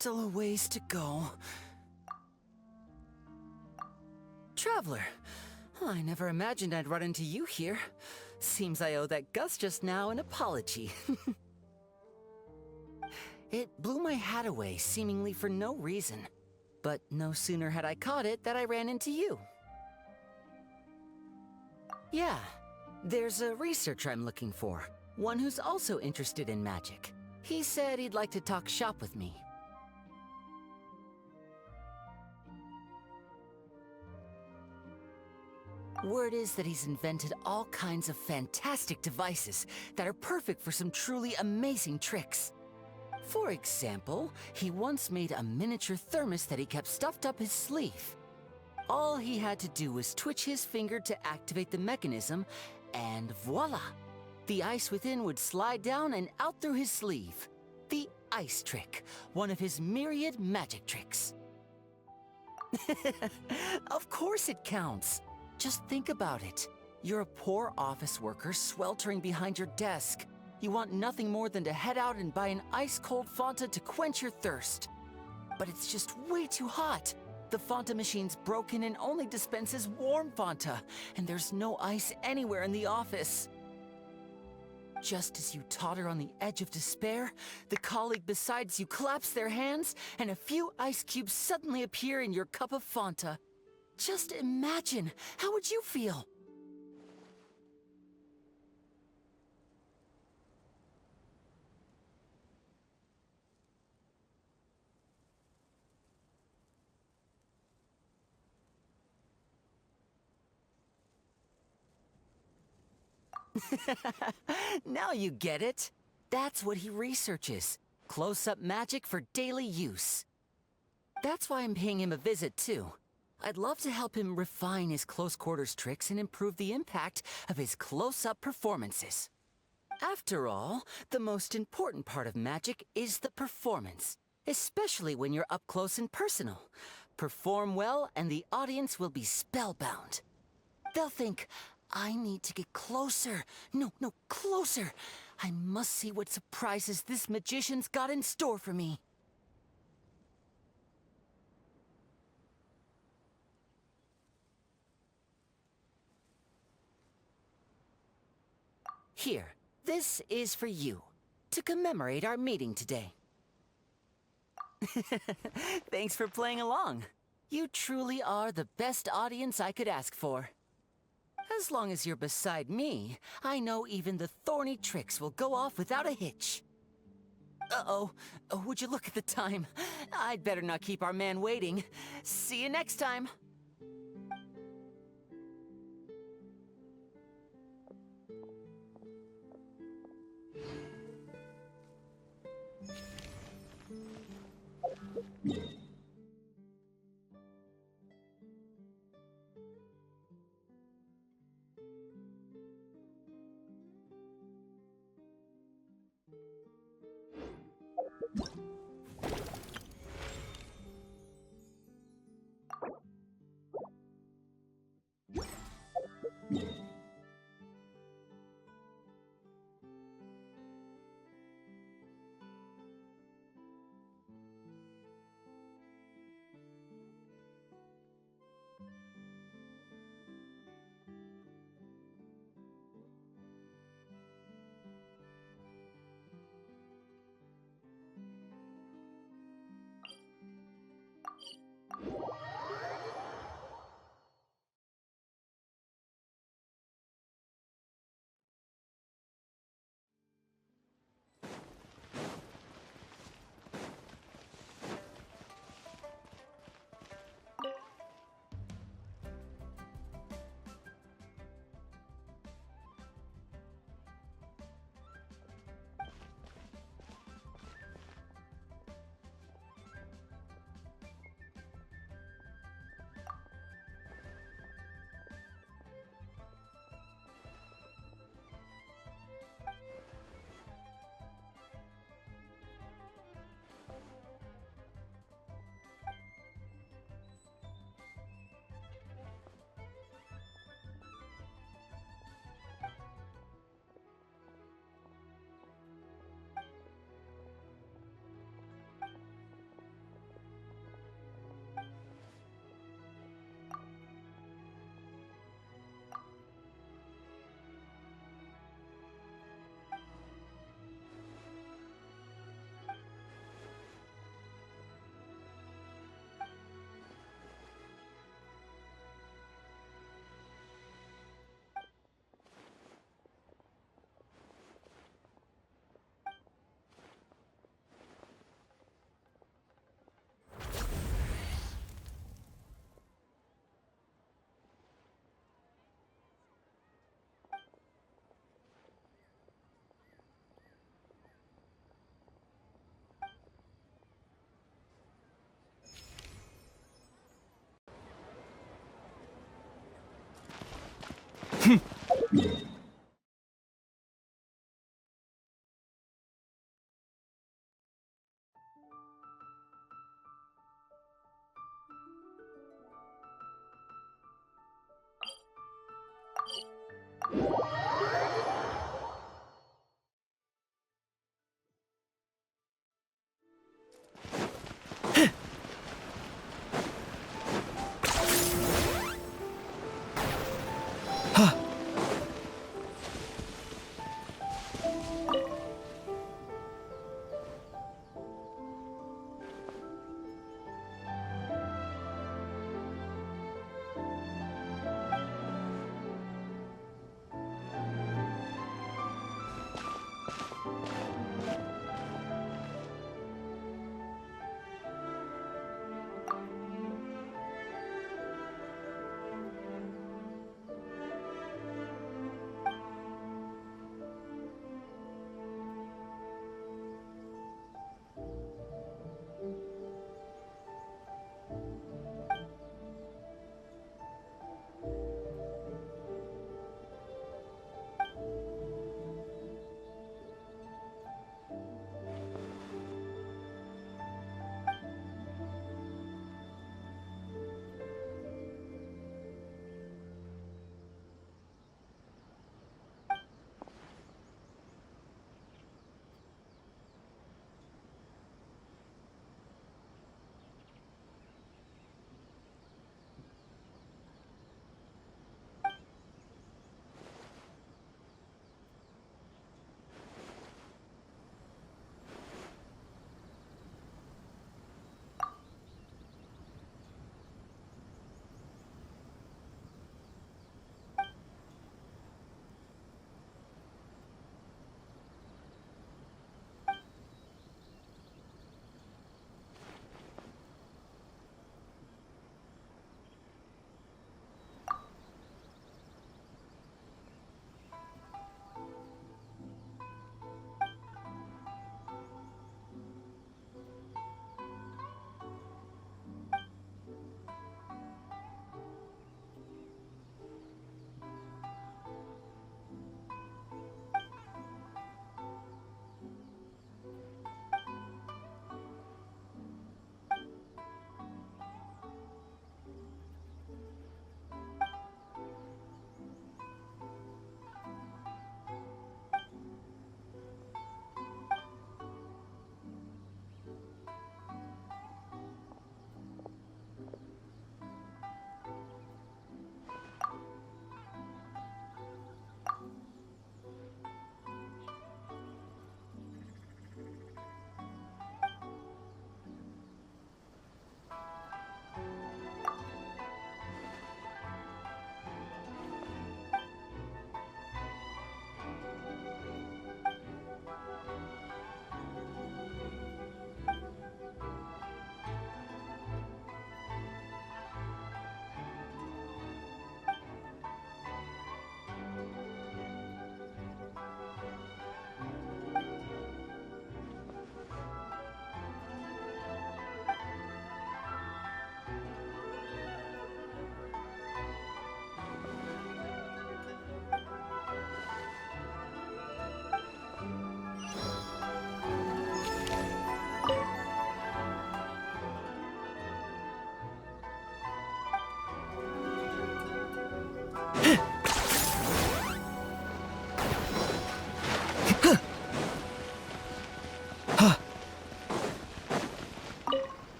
Still a ways to go. Traveler, I never imagined I'd run into you here. Seems I owe that Gus just now an apology. It blew my hat away, seemingly for no reason. But no sooner had I caught it that I ran into you. Yeah, there's a researcher I'm looking for. One who's also interested in magic. He said he'd like to talk shop with me. Word is that he's invented all kinds of fantastic devices that are perfect for some truly amazing tricks. For example, he once made a miniature thermos that he kept stuffed up his sleeve. All he had to do was twitch his finger to activate the mechanism, and voila! The ice within would slide down and out through his sleeve. The ice trick, one of his myriad magic tricks. Of course it counts. Just think about it. You're a poor office worker sweltering behind your desk. You want nothing more than to head out and buy an ice-cold Fanta to quench your thirst. But it's just way too hot. The Fanta machine's broken and only dispenses warm Fanta, and there's no ice anywhere in the office. Just as you totter on the edge of despair, the colleague beside you claps their hands, and a few ice cubes suddenly appear in your cup of Fanta. Just imagine, how would you feel? Now you get it. That's what he researches. Close-up magic for daily use. That's why I'm paying him a visit, too. I'd love to help him refine his close-quarters tricks and improve the impact of his close-up performances. After all, the most important part of magic is the performance, especially when you're up close and personal. Perform well and the audience will be spellbound. They'll think, I need to get closer. No, closer. I must see what surprises this magician's got in store for me. Here, this is for you, to commemorate our meeting today. Thanks for playing along. You truly are the best audience I could ask for. As long as you're beside me, I know even the thorny tricks will go off without a hitch. Uh-oh, would you look at the time? I'd better not keep our man waiting. See you next time.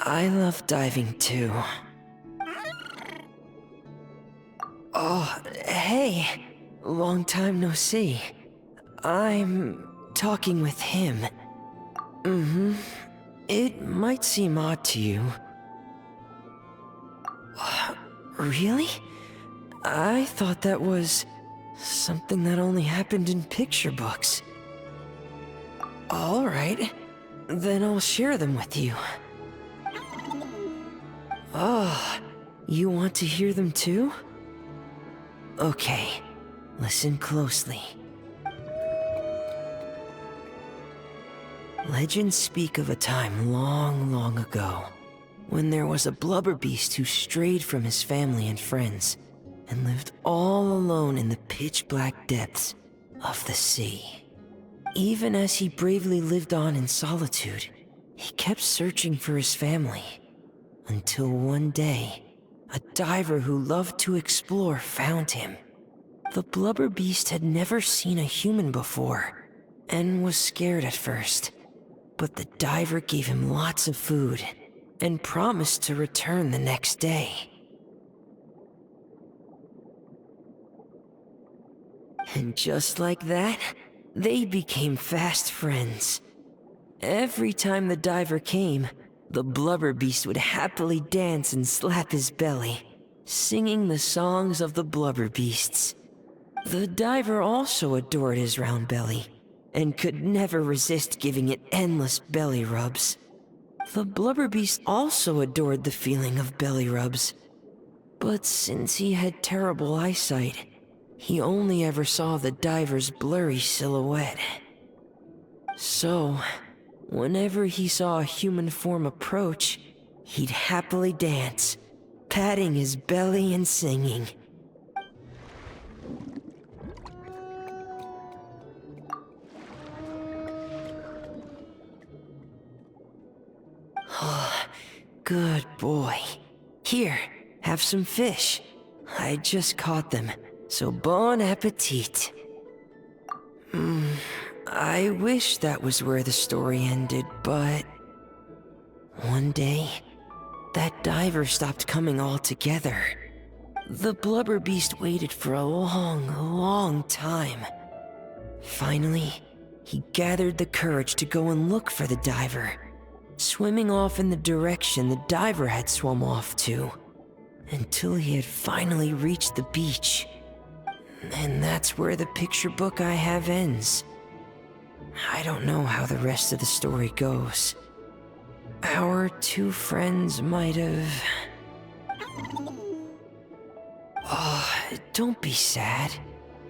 I love diving too. Oh, hey. Long time no see. I'm talking with him. Mm-hmm. It might seem odd to you. Really? I thought that was something that only happened in picture books. All right. Then I'll share them with you. Oh, you want to hear them too? Okay, listen closely. Legends speak of a time long, long ago, when there was a blubber beast who strayed from his family and friends, and lived all alone in the pitch-black depths of the sea. Even as he bravely lived on in solitude, he kept searching for his family, until one day, a diver who loved to explore found him. The blubber beast had never seen a human before, and was scared at first. But the diver gave him lots of food, and promised to return the next day. And just like that, they became fast friends. Every time the diver came, the blubber beast would happily dance and slap his belly, singing the songs of the blubber beasts. The diver also adored his round belly, and could never resist giving it endless belly rubs. The blubber beast also adored the feeling of belly rubs, but since he had terrible eyesight, he only ever saw the diver's blurry silhouette. So, whenever he saw a human form approach, he'd happily dance, patting his belly and singing. Good boy. Here, have some fish. I just caught them, so bon appetit. I wish that was where the story ended, but... One day, that diver stopped coming altogether. The blubber beast waited for a long, long time. Finally, he gathered the courage to go and look for the diver, swimming off in the direction the diver had swum off to, until he had finally reached the beach. And that's where the picture book I have ends. I don't know how the rest of the story goes. Our two friends might have... Oh, don't be sad.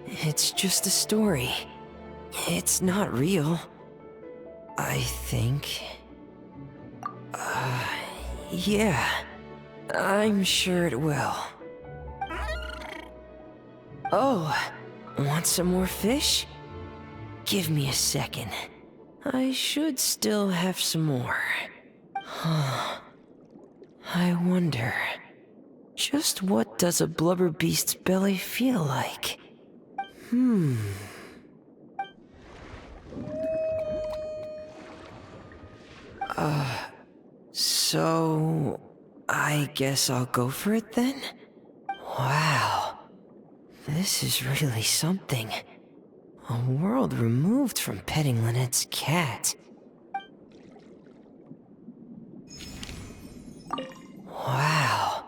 It's just a story. It's not real. I think... yeah. I'm sure it will. Oh, want some more fish? Give me a second. I should still have some more. I wonder, just what does a blubber beast's belly feel like? So... I guess I'll go for it then? Wow. This is really something. A world removed from petting Lynette's cat. Wow.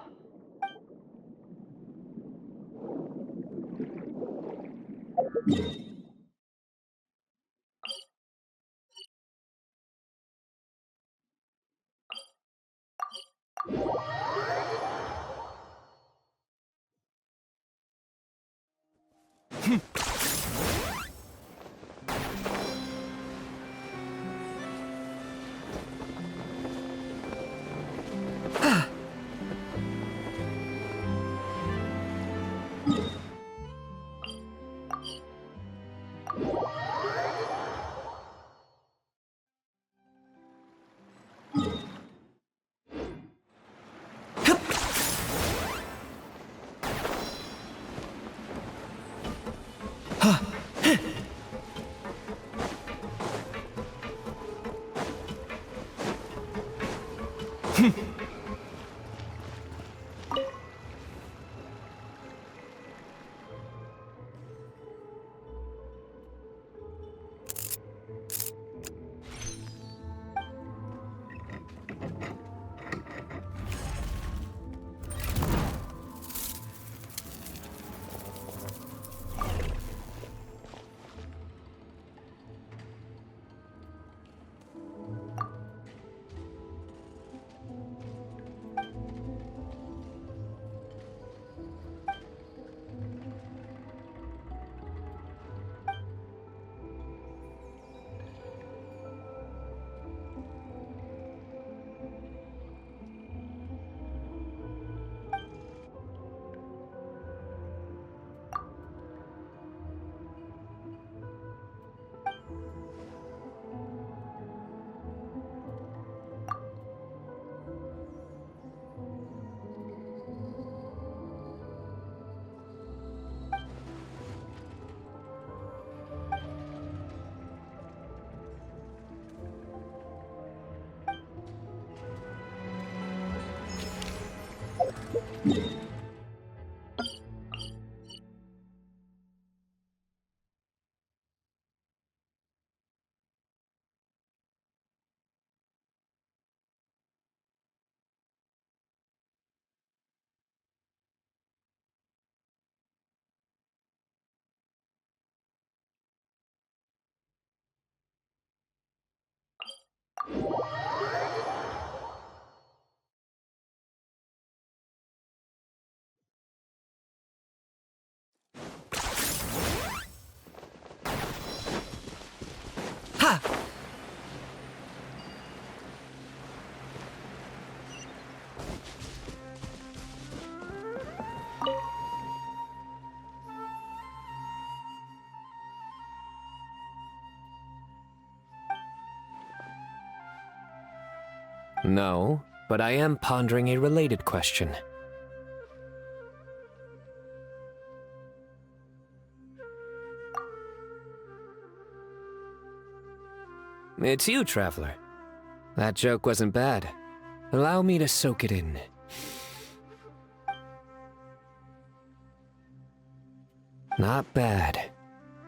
Ha! No, but I am pondering a related question. It's you, Traveler. That joke wasn't bad. Allow me to soak it in. Not bad.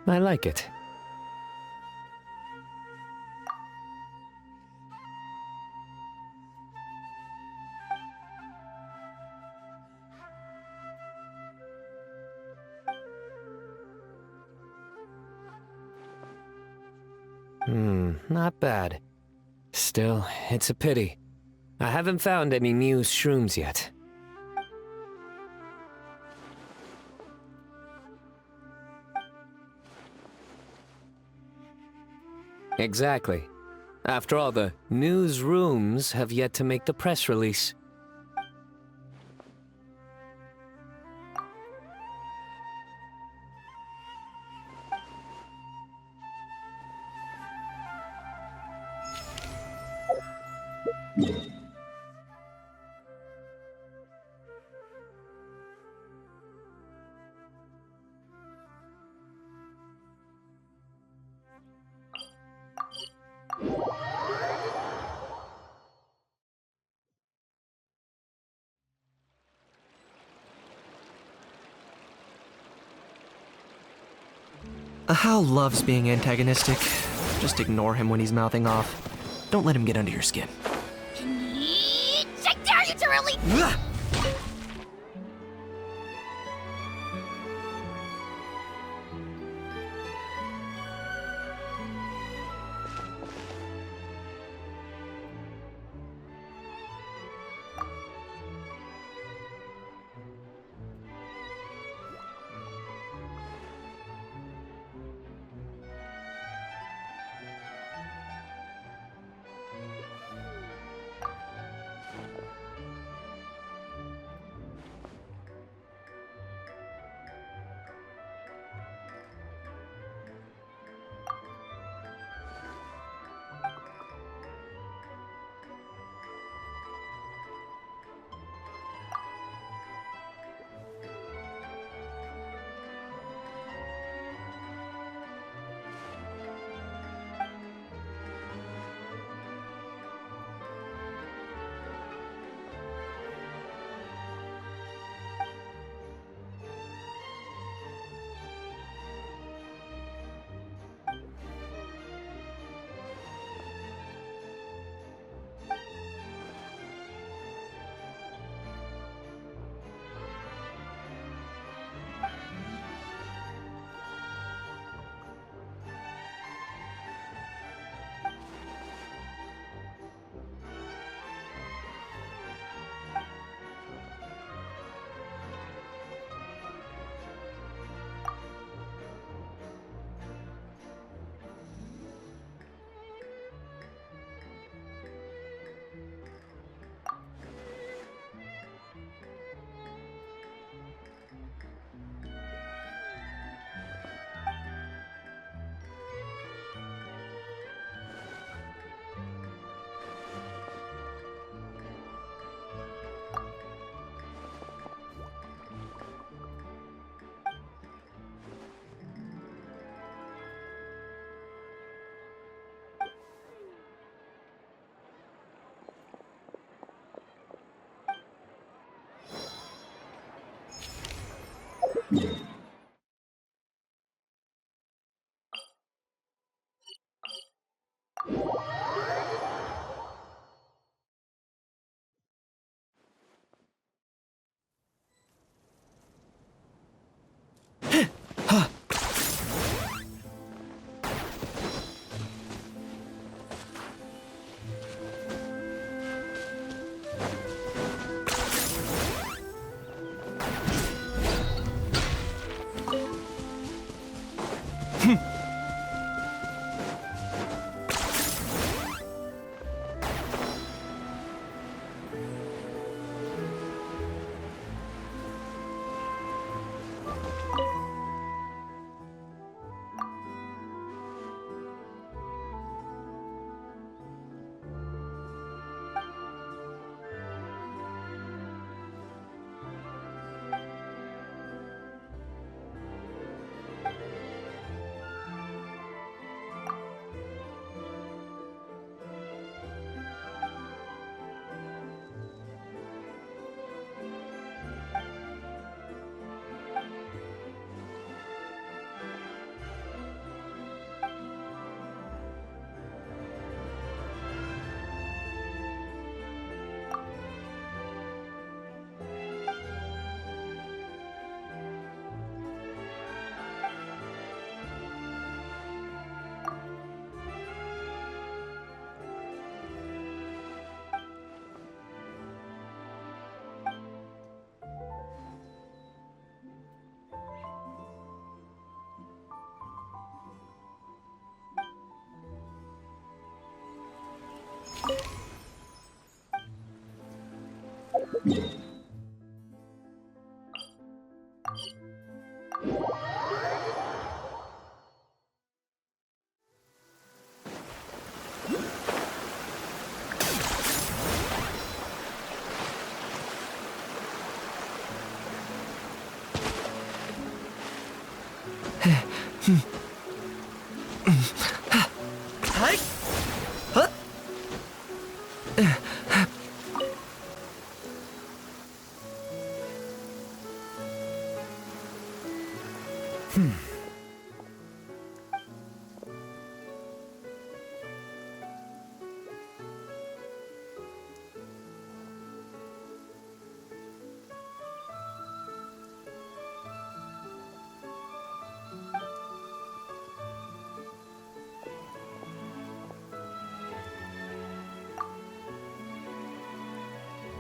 I like it. Not bad. Still, it's a pity. I haven't found any Muse shrooms yet. Exactly. After all, the newsrooms have yet to make the press release. Hal loves being antagonistic. Just ignore him when he's mouthing off. Don't let him get under your skin. I dare you to release. Hi. Huh?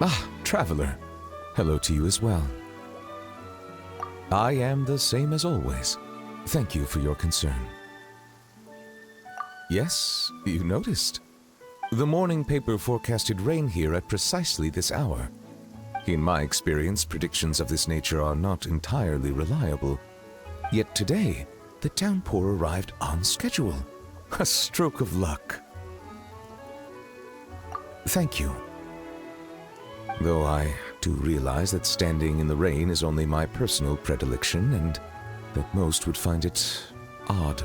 Ah, traveler. Hello to you as well. I am the same as always. Thank you for your concern. Yes, you noticed. The morning paper forecasted rain here at precisely this hour. In my experience, predictions of this nature are not entirely reliable. Yet today, the downpour arrived on schedule. A stroke of luck. Thank you. Though I do realize that standing in the rain is only my personal predilection, and that most would find it odd.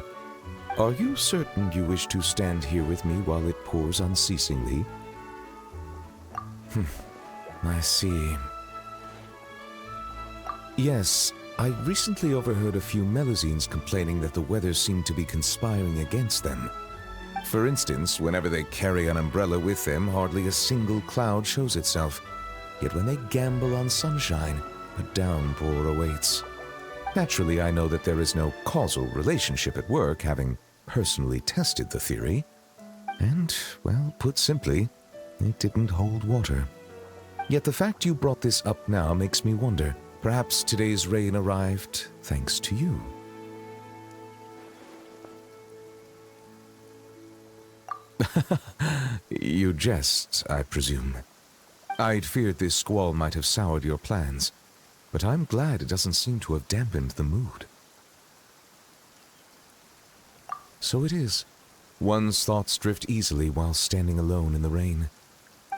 Are you certain you wish to stand here with me while it pours unceasingly? I see. Yes, I recently overheard a few Melusines complaining that the weather seemed to be conspiring against them. For instance, whenever they carry an umbrella with them, hardly a single cloud shows itself. Yet when they gamble on sunshine, a downpour awaits. Naturally, I know that there is no causal relationship at work, having personally tested the theory. And, well, put simply, it didn't hold water. Yet the fact you brought this up now makes me wonder, perhaps today's rain arrived thanks to you. You jest, I presume. I'd feared this squall might have soured your plans, but I'm glad it doesn't seem to have dampened the mood. So it is. One's thoughts drift easily while standing alone in the rain.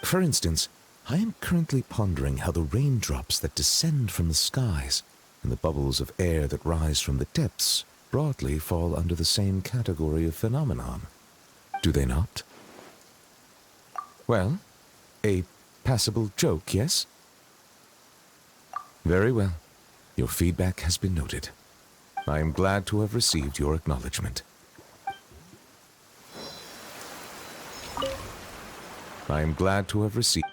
For instance, I am currently pondering how the raindrops that descend from the skies and the bubbles of air that rise from the depths broadly fall under the same category of phenomenon. Do they not? Well, a passable joke, yes? Very well. Your feedback has been noted. I am glad to have received your acknowledgement. I am glad to have received...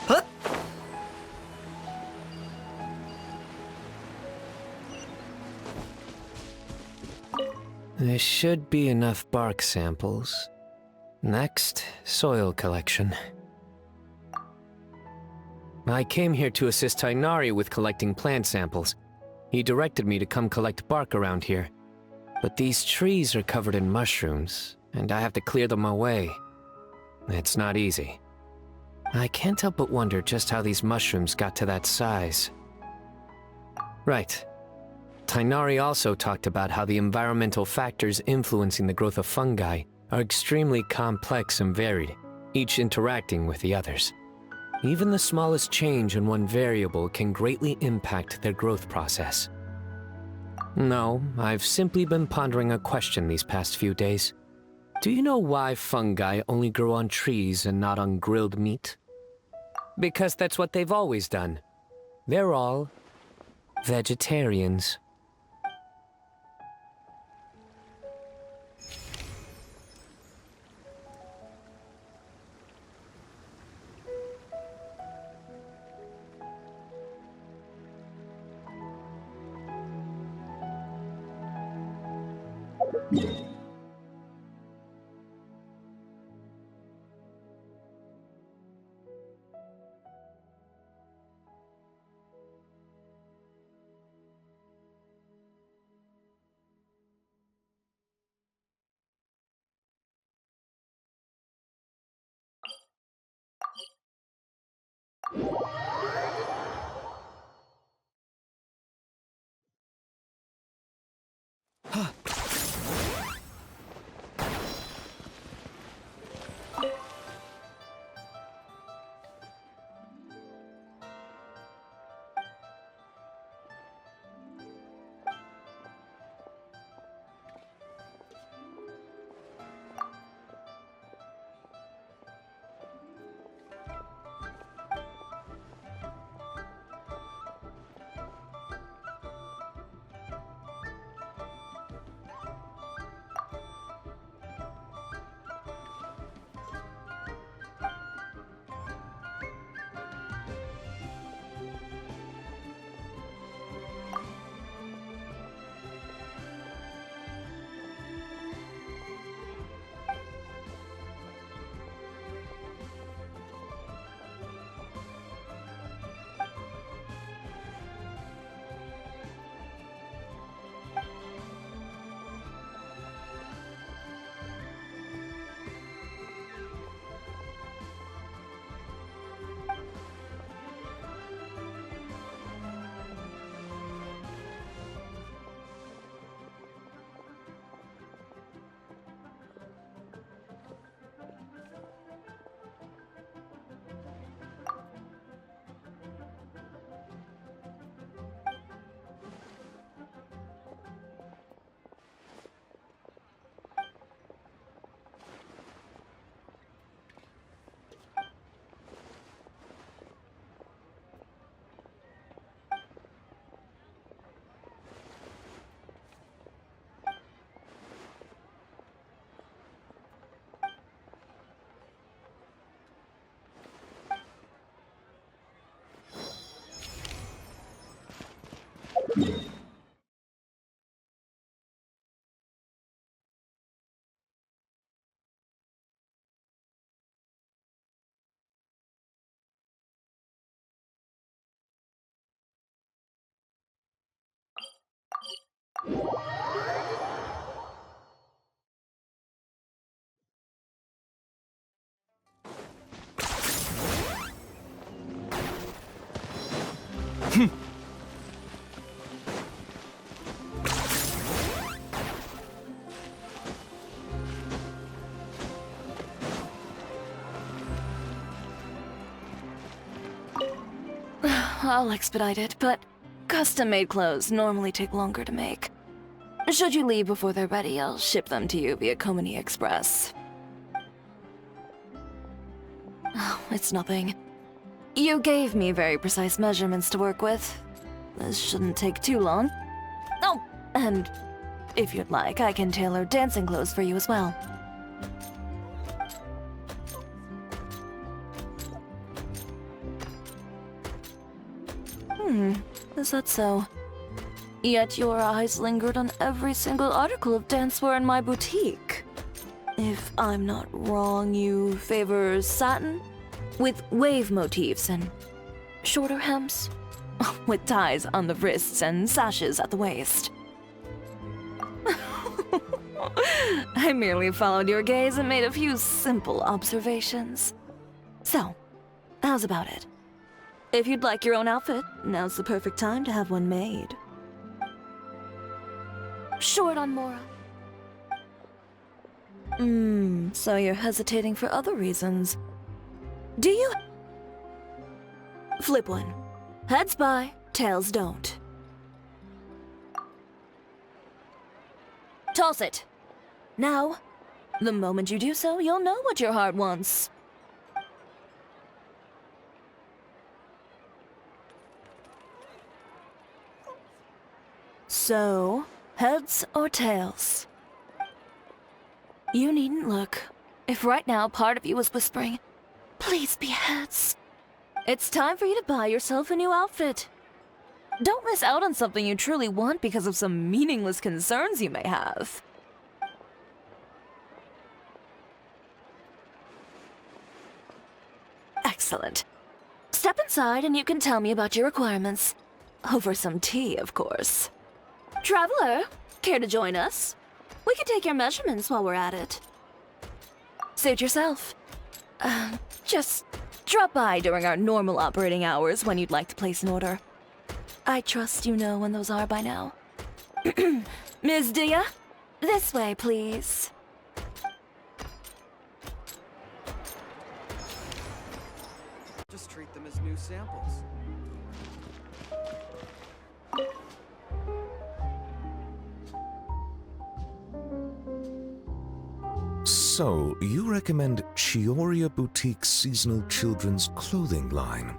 Huh? There should be enough bark samples. Next, soil collection. I came here to assist Tainari with collecting plant samples. He directed me to come collect bark around here. But these trees are covered in mushrooms, and I have to clear them away. It's not easy. I can't help but wonder just how these mushrooms got to that size. Right. Tainari also talked about how the environmental factors influencing the growth of fungi are extremely complex and varied, each interacting with the others. Even the smallest change in one variable can greatly impact their growth process. No, I've simply been pondering a question these past few days. Do you know why fungi only grow on trees and not on grilled meat? Because that's what they've always done. They're all vegetarians. I'll expedite it, but custom-made clothes normally take longer to make. Should you leave before they're ready, I'll ship them to you via Komini Express. Oh, it's nothing. You gave me very precise measurements to work with. This shouldn't take too long. Oh, and if you'd like, I can tailor dancing clothes for you as well. Is that so? Yet your eyes lingered on every single article of dancewear in my boutique. If I'm not wrong, you favor satin? With wave motifs and shorter hems? With ties on the wrists and sashes at the waist. I merely followed your gaze and made a few simple observations. So, how's about it? If you'd like your own outfit, now's the perfect time to have one made. Short on moral. So you're hesitating for other reasons. Do you? Flip one. Heads buy, tails don't. Toss it. Now, the moment you do so, you'll know what your heart wants. So, heads or tails? You needn't look. If right now part of you was whispering, please be heads. It's time for you to buy yourself a new outfit. Don't miss out on something you truly want because of some meaningless concerns you may have. Excellent. Step inside and you can tell me about your requirements. Over some tea, of course. Traveler, care to join us? We can take your measurements while we're at it. Suit yourself. Just drop by during our normal operating hours when you'd like to place an order. I trust you know when those are by now. Ms. Dia, this way, please. Just treat them as new samples. So, you recommend Chioria Boutique's seasonal children's clothing line?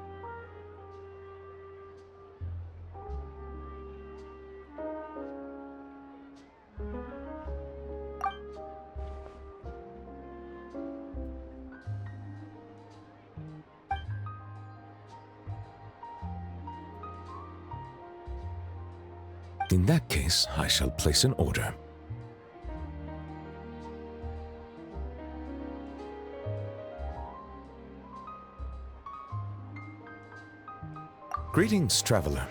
In that case, I shall place an order. Greetings, traveler.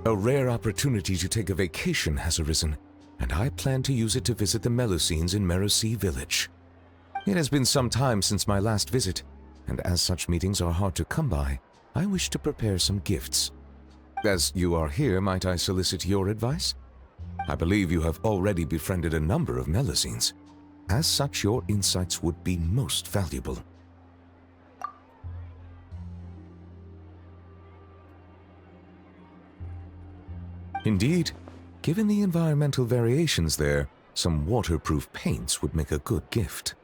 A rare opportunity to take a vacation has arisen, and I plan to use it to visit the Melusines in Merosi Village. It has been some time since my last visit, and as such meetings are hard to come by, I wish to prepare some gifts. As you are here, might I solicit your advice? I believe you have already befriended a number of Melusines. As such, your insights would be most valuable. Indeed, given the environmental variations there, some waterproof paints would make a good gift.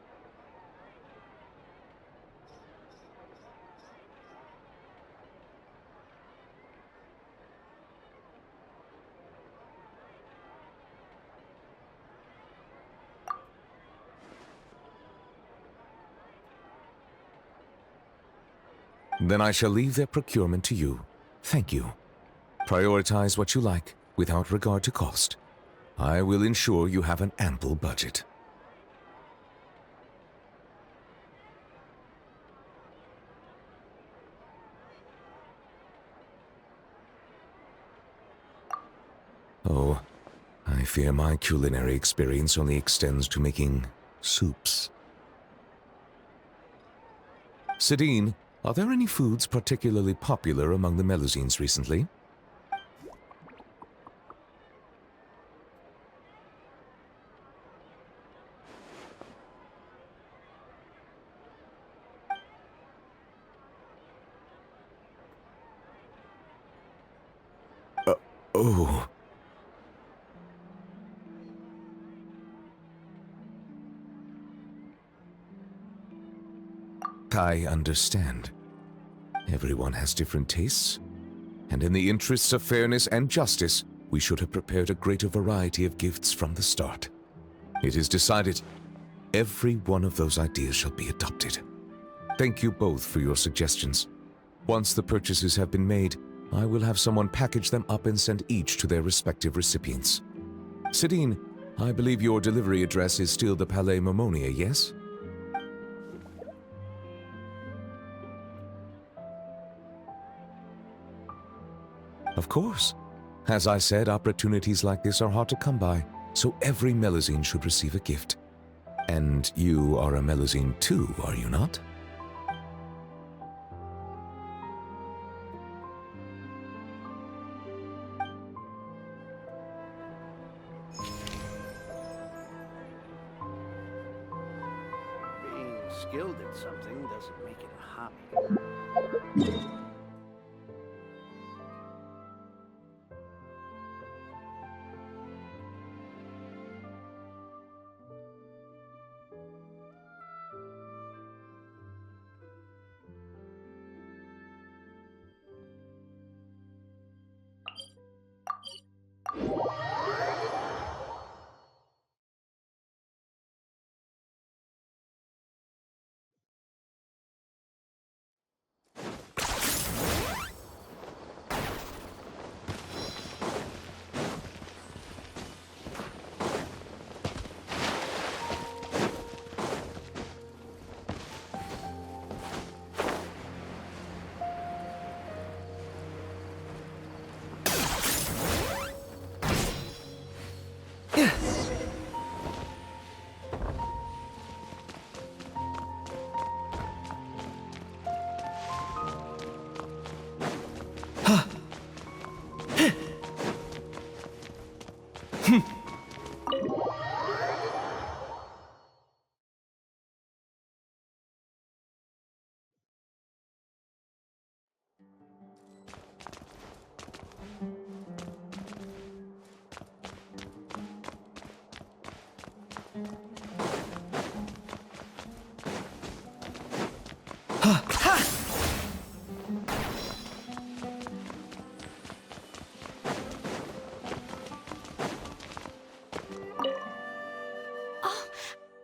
Then I shall leave their procurement to you. Thank you. Prioritize what you like, without regard to cost. I will ensure you have an ample budget. Oh, I fear my culinary experience only extends to making soups. Sidine, are there any foods particularly popular among the Melusines recently? Oh. I understand. Everyone has different tastes, and in the interests of fairness and justice, we should have prepared a greater variety of gifts from the start. It is decided. Every one of those ideas shall be adopted. Thank you both for your suggestions. Once the purchases have been made, I will have someone package them up and send each to their respective recipients. Sidine, I believe your delivery address is still the Palais Momonia, yes? Of course. As I said, opportunities like this are hard to come by, so every Melazine should receive a gift. And you are a Melazine too, are you not? Being skilled at something doesn't make it a hobby.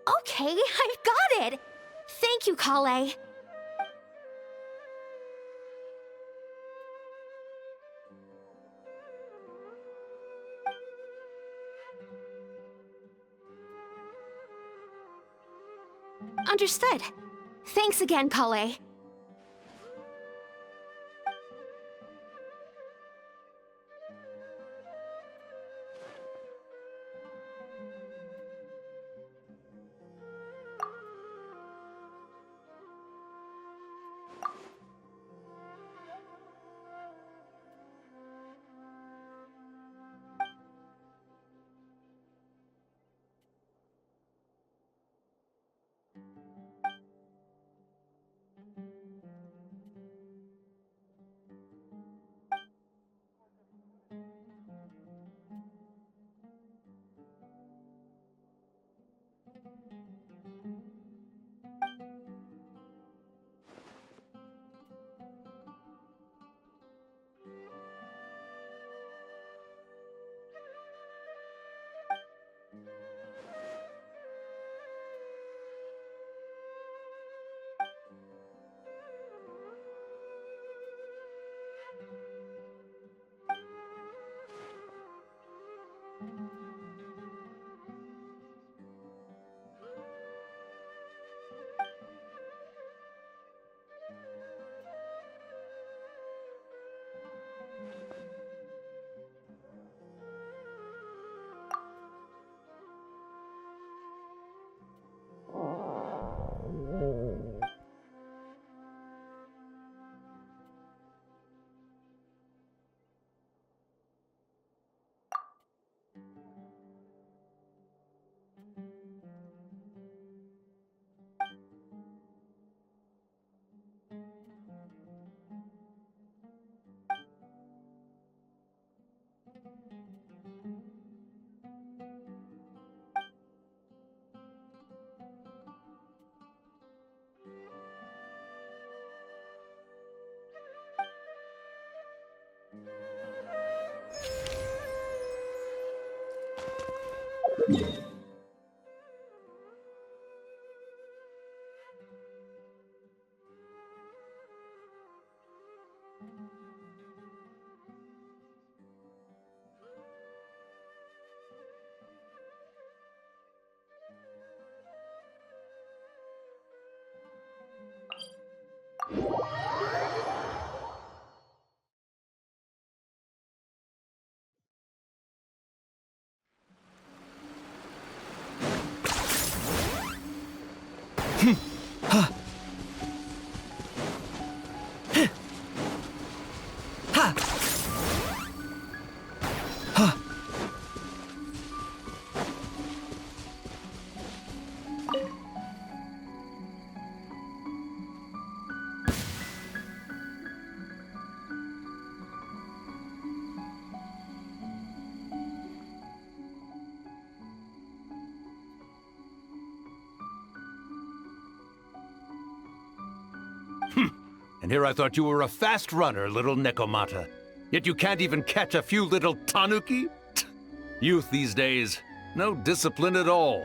Okay, I've got it! Thank you, Kale. Understood. Thanks again, Kale. And here I thought you were a fast runner, little Nekomata. Yet you can't even catch a few little tanuki? Youth these days, no discipline at all.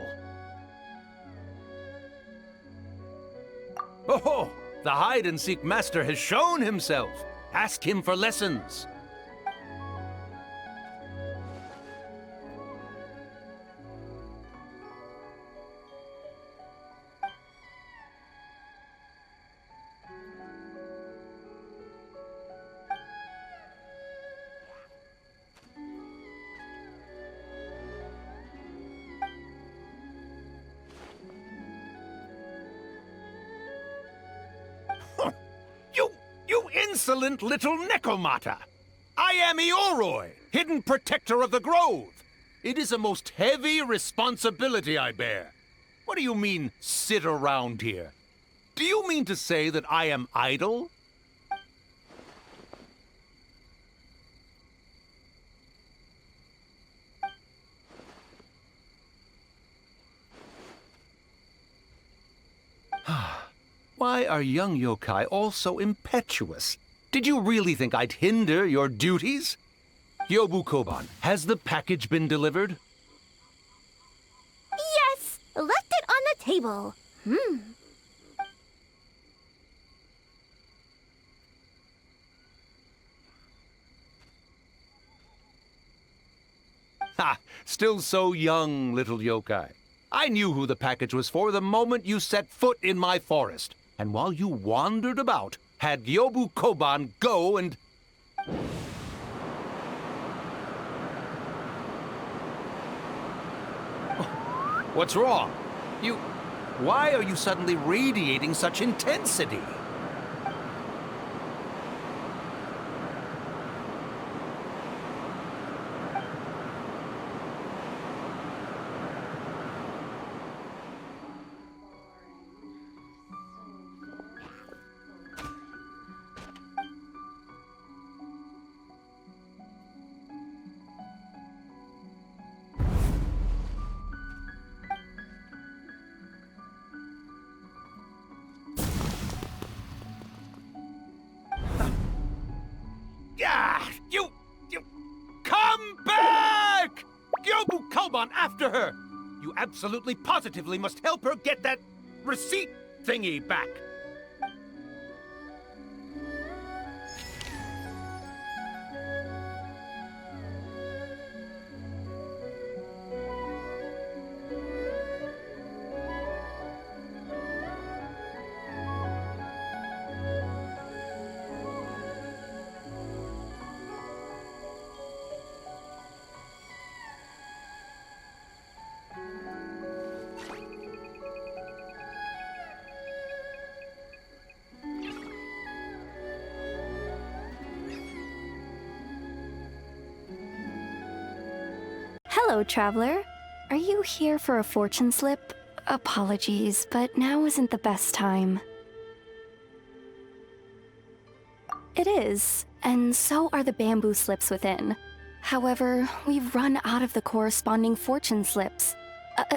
Oh, the hide-and-seek master has shown himself. Ask him for lessons. You insolent little Nekomata! I am Ioroi, hidden protector of the grove. It is a most heavy responsibility I bear. What do you mean, sit around here? Do you mean to say that I am idle? Why are young yokai all so impetuous? Did you really think I'd hinder your duties? Yobu Koban, has the package been delivered? Yes! Left it on the table. Ha! Still so young, little yokai. I knew who the package was for the moment you set foot in my forest. And while you wandered about, had Yobu Koban go and... What's wrong? Why are you suddenly radiating such intensity? You come back! Yobu Koban, after her! You absolutely positively must help her get that receipt thingy back. Hello, traveler. Are you here for a fortune slip? Apologies, but now isn't the best time. It is, and so are the bamboo slips within. However, we've run out of the corresponding fortune slips.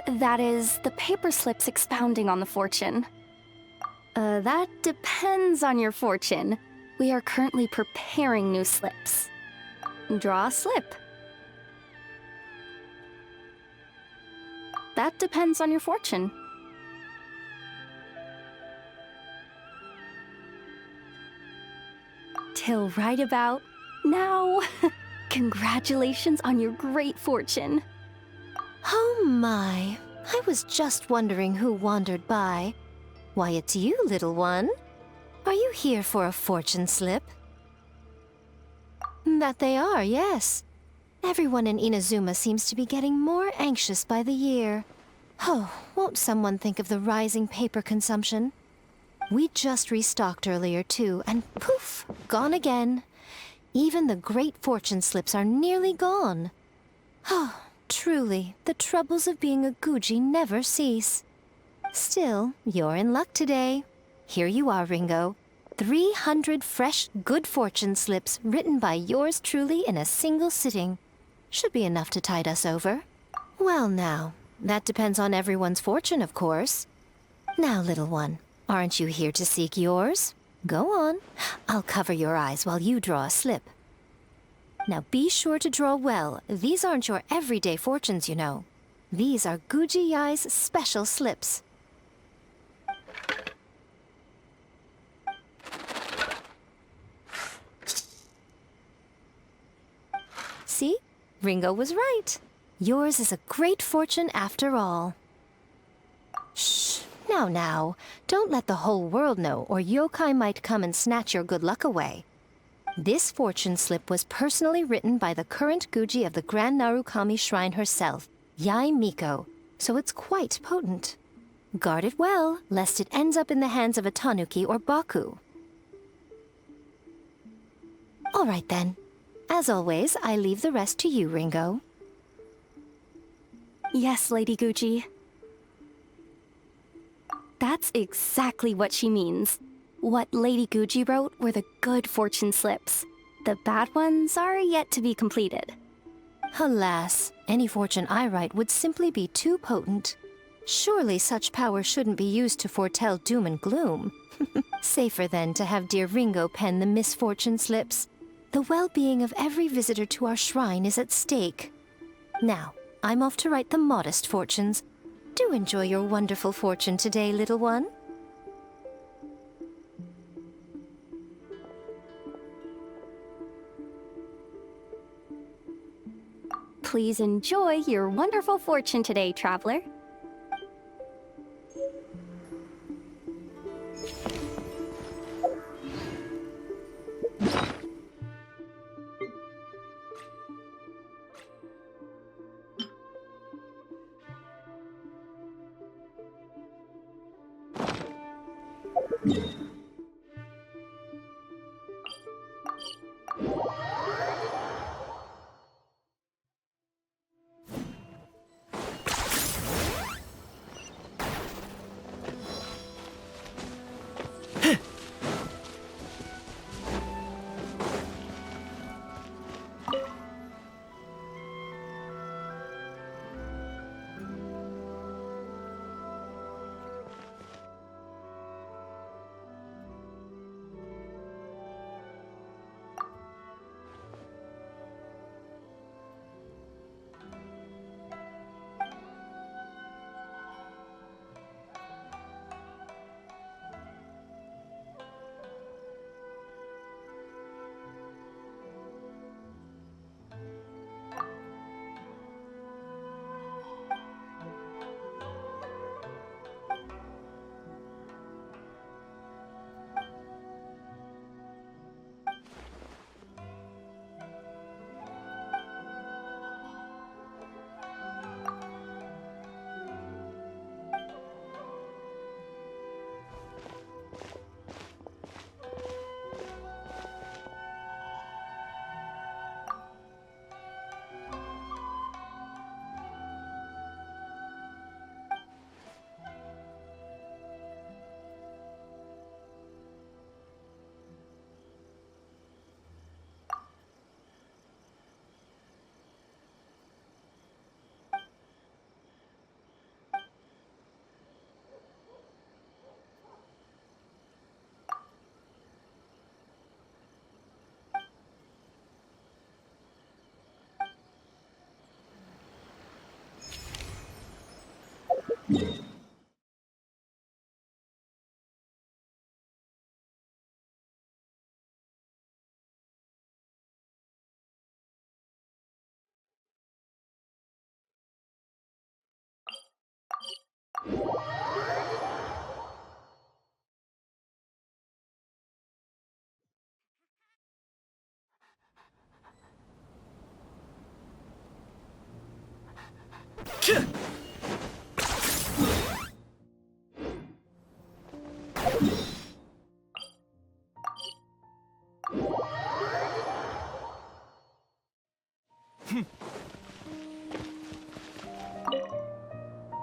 That is, the paper slips expounding on the fortune. That depends on your fortune. We are currently preparing new slips. Draw a slip. that depends on your fortune. Till right about now. Congratulations on your great fortune. Oh my, I was just wondering who wandered by. Why, it's you, little one. Are you here for a fortune slip? That they are, yes. Everyone in Inazuma seems to be getting more anxious by the year. Oh, won't someone think of the rising paper consumption? We just restocked earlier too, and poof, gone again. Even the great fortune slips are nearly gone. Oh, truly, the troubles of being a Guji never cease. Still, you're in luck today. Here you are, Ringo. 300 fresh good fortune slips written by yours truly in a single sitting. Should be enough to tide us over. Well now, that depends on everyone's fortune, of course. Now, little one, aren't you here to seek yours? Go on. I'll cover your eyes while you draw a slip. Now be sure to draw well. These aren't your everyday fortunes, you know. These are Guji Yai's special slips. See? Ringo was right. Yours is a great fortune after all. Shh. Now. Don't let the whole world know, or yokai might come and snatch your good luck away. This fortune slip was personally written by the current Guji of the Grand Narukami Shrine herself, Yai Miko, so it's quite potent. Guard it well, lest it ends up in the hands of a tanuki or baku. All right then. As always, I leave the rest to you, Ringo. Yes, Lady Guji. That's exactly what she means. What Lady Guji wrote were the good fortune slips. The bad ones are yet to be completed. Alas, any fortune I write would simply be too potent. Surely such power shouldn't be used to foretell doom and gloom. Safer then to have dear Ringo pen the misfortune slips. The well-being of every visitor to our shrine is at stake. Now, I'm off to write the modest fortunes. Do enjoy your wonderful fortune today, little one. Please enjoy your wonderful fortune today, traveler.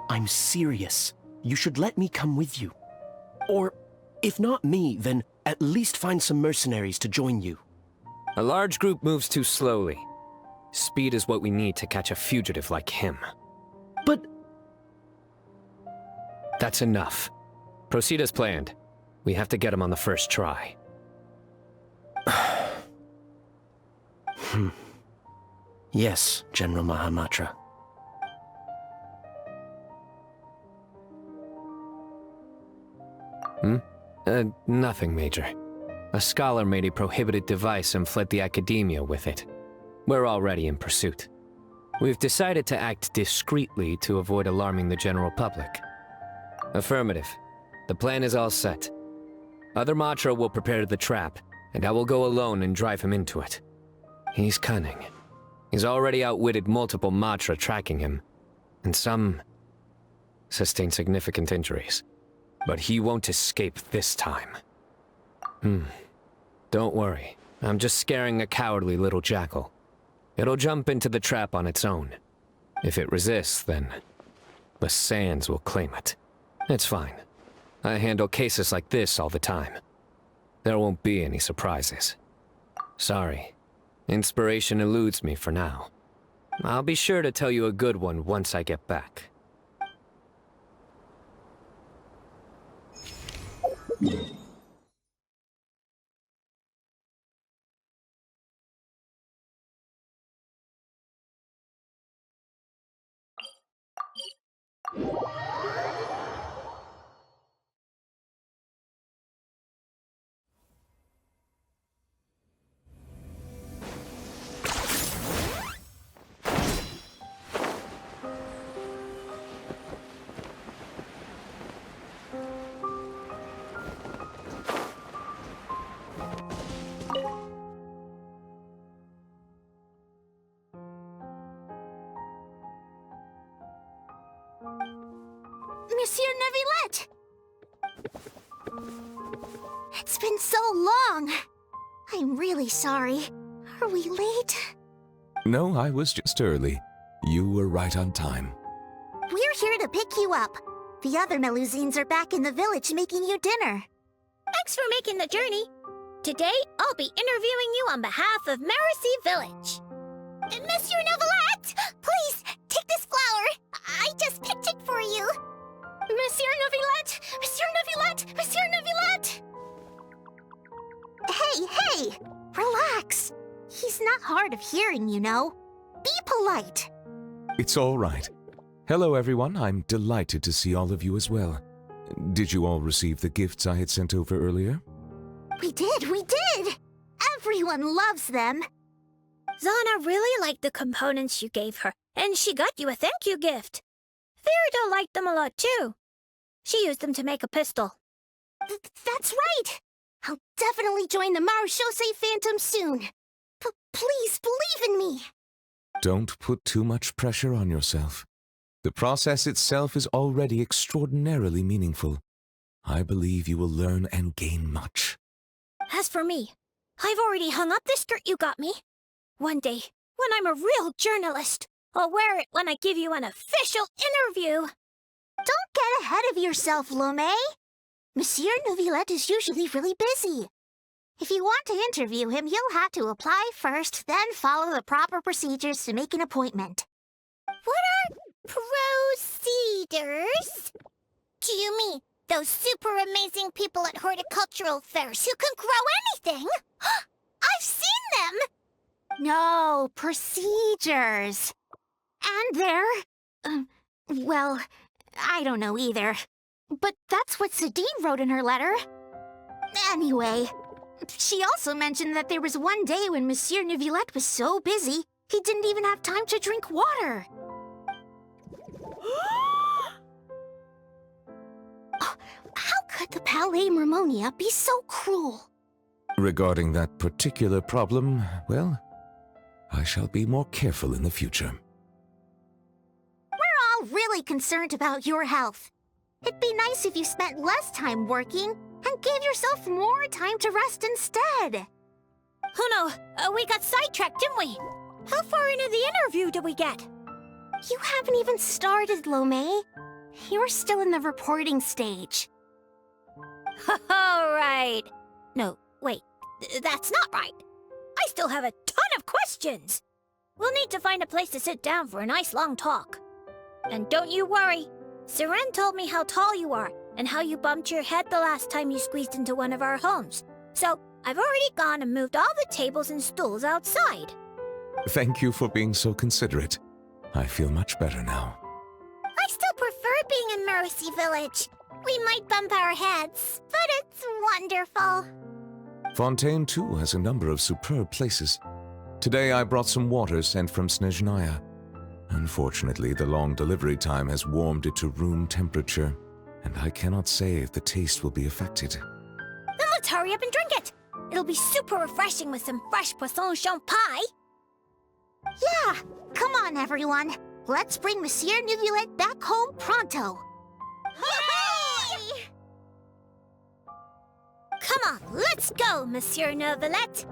I'm serious. You should let me come with you. Or, if not me, then at least find some mercenaries to join you. A large group moves too slowly. Speed is what we need to catch a fugitive like him. But... That's enough. Proceed as planned. We have to get him on the first try. Yes, General Mahamatra. Nothing, Major. A scholar made a prohibited device and fled the academia with it. We're already in pursuit. We've decided to act discreetly to avoid alarming the general public. Affirmative. The plan is all set. Other Matra will prepare the trap, and I will go alone and drive him into it. He's cunning. He's already outwitted multiple Matra tracking him, and some sustained significant injuries. But he won't escape this time. Don't worry. I'm just scaring a cowardly little jackal. It'll jump into the trap on its own. If it resists, then the sands will claim it. It's fine. I handle cases like this all the time. There won't be any surprises. Sorry. Inspiration eludes me for now. I'll be sure to tell you a good one once I get back. Monsieur Neuvillette! It's been so long. I'm really sorry. Are we late? No, I was just early. You were right on time. We're here to pick you up. The other Melusines are back in the village making you dinner. Thanks for making the journey. Today, I'll be interviewing you on behalf of Mercy Village. Monsieur Neuvillette! Please, take this flower. I just picked it for you. Monsieur Neuvillette! Monsieur Neuvillette! Monsieur Neuvillette! Hey! Relax. He's not hard of hearing, you know. Be polite. It's all right. Hello, everyone. I'm delighted to see all of you as well. Did you all receive the gifts I had sent over earlier? We did! Everyone loves them. Zana really liked the components you gave her, and she got you a thank you gift. Verida liked them a lot, too. She used them to make a pistol. That's right! I'll definitely join the Marechaussee Phantom soon. Please believe in me. Don't put too much pressure on yourself. The process itself is already extraordinarily meaningful. I believe you will learn and gain much. As for me, I've already hung up the skirt you got me. One day, when I'm a real journalist, I'll wear it when I give you an official interview. Don't get ahead of yourself, Lome. Monsieur Neuvillette is usually really busy. If you want to interview him, you'll have to apply first, then follow the proper procedures to make an appointment. What are procedures? Do you mean those super amazing people at horticultural fairs who can grow anything? I've seen them! No, procedures. And they're... well, I don't know either. But that's what Sadine wrote in her letter. Anyway, she also mentioned that there was one day when Monsieur Neuvillette was so busy, he didn't even have time to drink water. could the Palais Mermonia be so cruel? Regarding that particular problem, well, I shall be more careful in the future. We're all really concerned about your health. It'd be nice if you spent less time working and gave yourself more time to rest instead. Oh no, we got sidetracked, didn't we? How far into the interview did we get? You haven't even started, Lomei. You're still in the reporting stage. All right. No, wait, that's not right. I still have a ton of questions. We'll need to find a place to sit down for a nice long talk. And don't you worry. Seren told me how tall you are and how you bumped your head the last time you squeezed into one of our homes. So I've already gone and moved all the tables and stools outside. Thank you for being so considerate. I feel much better now. I still prefer being in Mercy Village. We might bump our heads, but it's wonderful. Fontaine, too, has a number of superb places. Today I brought some water sent from Snezhnaya. Unfortunately, the long delivery time has warmed it to room temperature, and I cannot say if the taste will be affected. Then let's hurry up and drink it. It'll be super refreshing with some fresh poisson champ pie. Yeah, come on, everyone. Let's bring Monsieur Neuvillette back home pronto. Hooray! Come on, let's go, Monsieur Neuvillette.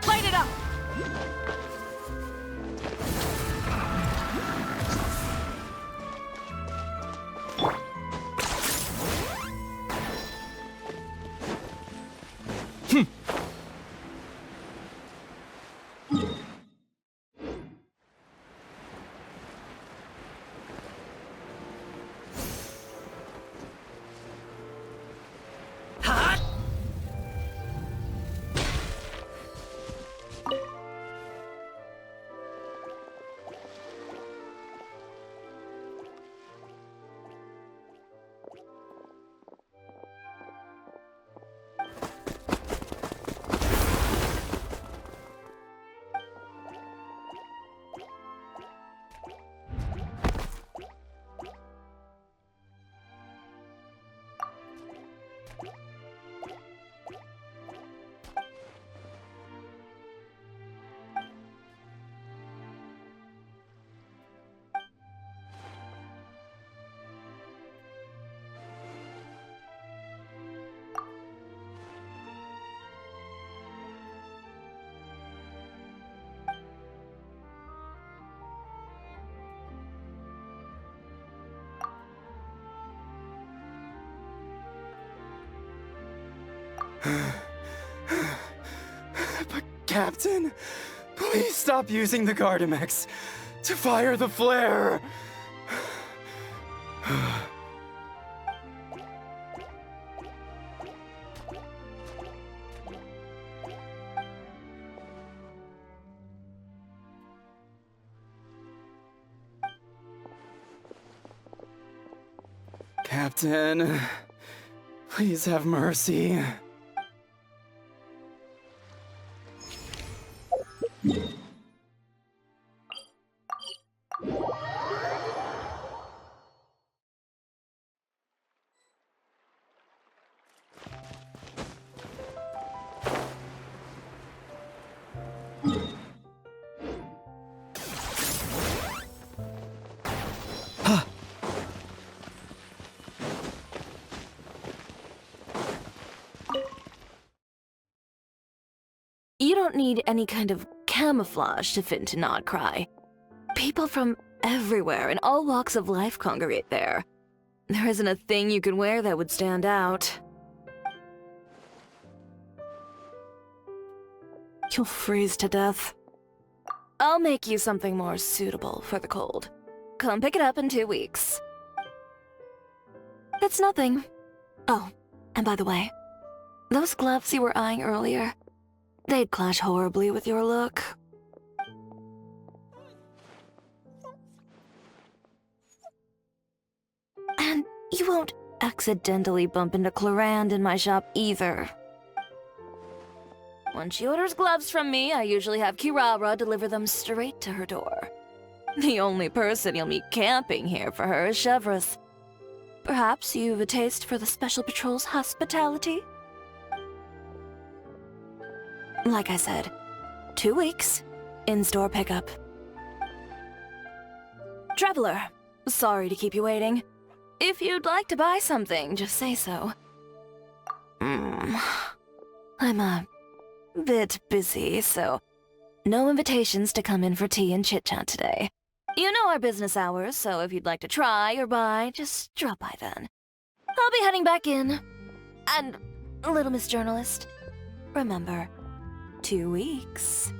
Light it up! But Captain, please stop using the Gardamex to fire the flare. Captain, please have mercy. You don't need any kind of camouflage to fit into Nodcry. People from everywhere in all walks of life congregate there. There isn't a thing you can wear that would stand out. You'll freeze to death. I'll make you something more suitable for the cold. Come pick it up in 2 weeks. It's nothing. Oh, and by the way, those gloves you were eyeing earlier, they'd clash horribly with your look. And you won't accidentally bump into Clarand in my shop either. When she orders gloves from me, I usually have Kirara deliver them straight to her door. The only person you'll meet camping here for her is Chevreuse. Perhaps you've a taste for the Special Patrol's hospitality? Like I said, 2 weeks, in-store pickup. Traveler, sorry to keep you waiting. If you'd like to buy something, just say so. I'm a bit busy, so no invitations to come in for tea and chit-chat today. You know our business hours, so if you'd like to try or buy, just drop by then. I'll be heading back in. And, Little Miss Journalist, remember, 2 weeks.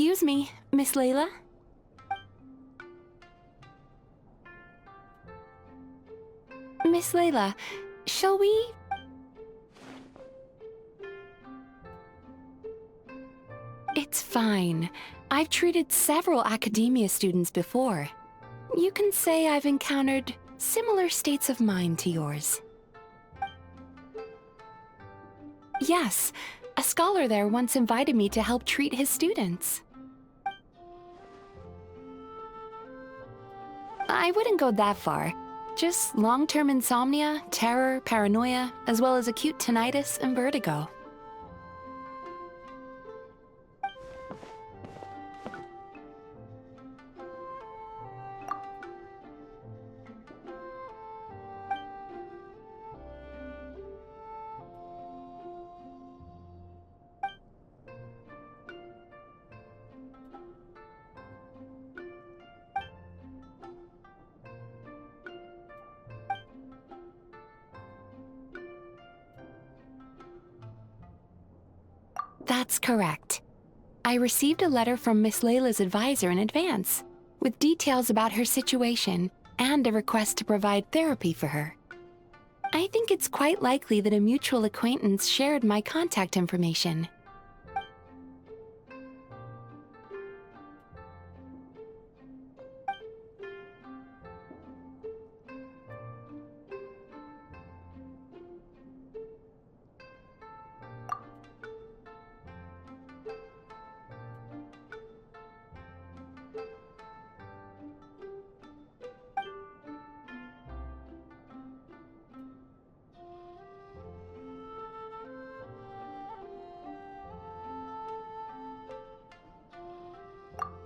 Excuse me, Miss Layla? Miss Layla, shall we... It's fine. I've treated several academia students before. You can say I've encountered similar states of mind to yours. Yes, a scholar there once invited me to help treat his students. I wouldn't go that far. Just long-term insomnia, terror, paranoia, as well as acute tinnitus and vertigo. That's correct. I received a letter from Miss Layla's advisor in advance, with details about her situation and a request to provide therapy for her. I think it's quite likely that a mutual acquaintance shared my contact information.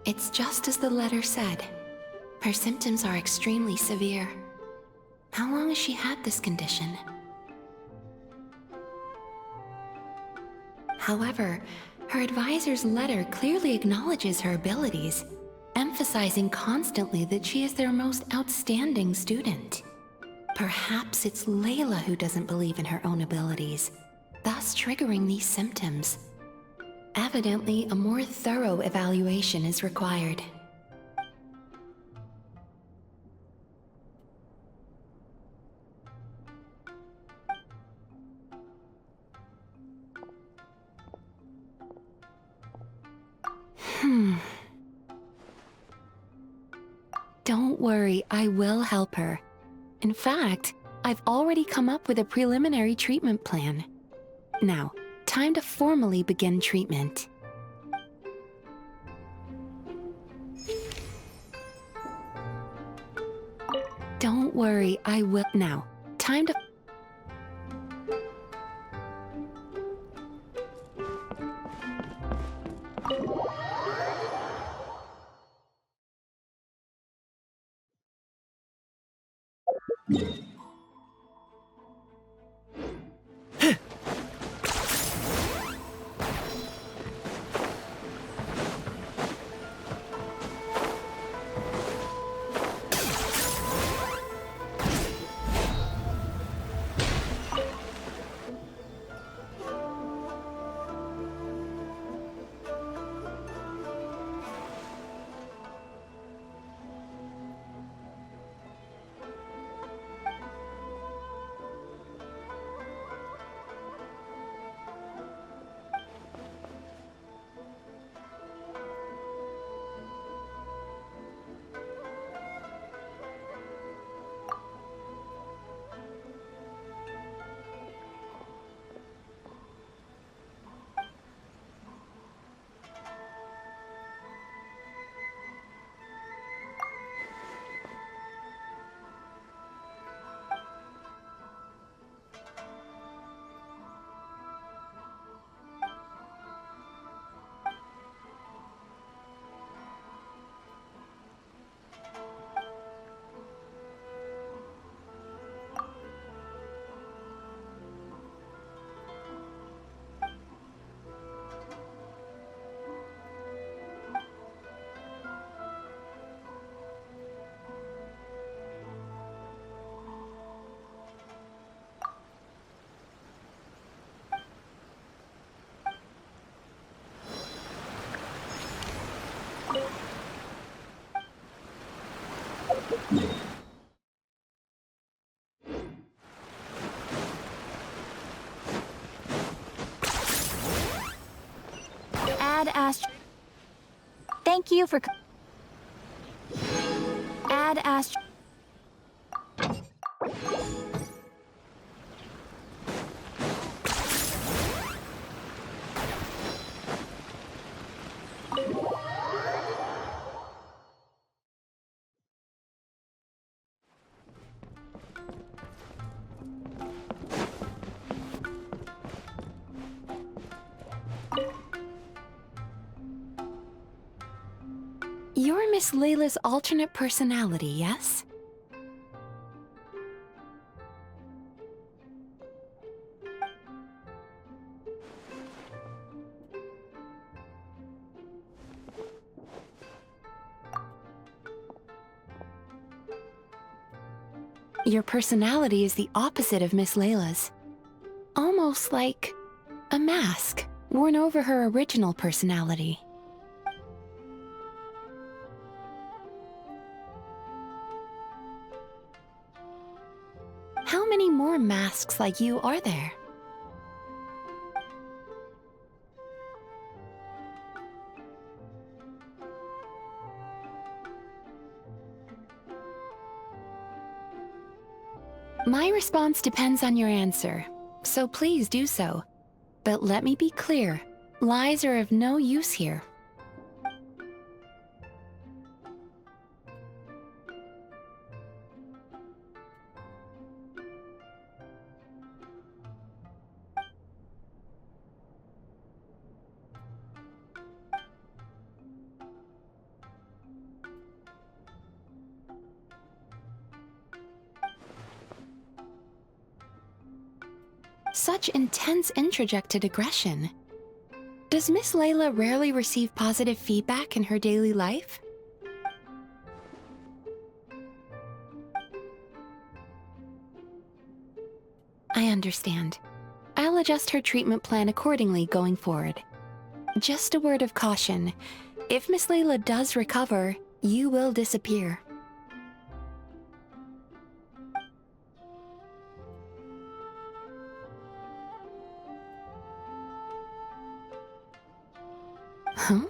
It's just as the letter said. Her symptoms are extremely severe. How long has she had this condition? However, her advisor's letter clearly acknowledges her abilities, emphasizing constantly that she is their most outstanding student. Perhaps it's Layla who doesn't believe in her own abilities, thus triggering these symptoms. Evidently, a more thorough evaluation is required. Don't worry, I will help her. In fact, I've already come up with a preliminary treatment plan. Now, time to formally begin treatment. Don't worry, I will. Now, time to... Add Ast... Thank you for... Add Ast... You're Miss Layla's alternate personality, yes? Your personality is the opposite of Miss Layla's. Almost like a mask worn over her original personality. How many more masks like you are there? My response depends on your answer, so please do so. But let me be clear, lies are of no use here. Such intense introjected aggression. Does Miss Layla rarely receive positive feedback in her daily life? I understand. I'll adjust her treatment plan accordingly going forward. Just a word of caution. If Miss Layla does recover, you will disappear. Huh?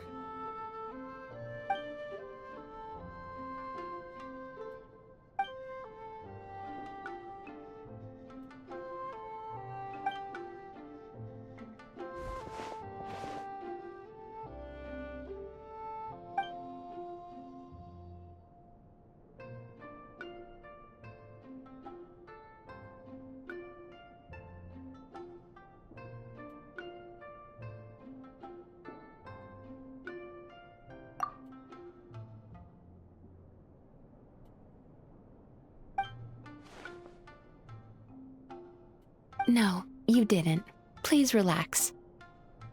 No, you didn't. Please relax.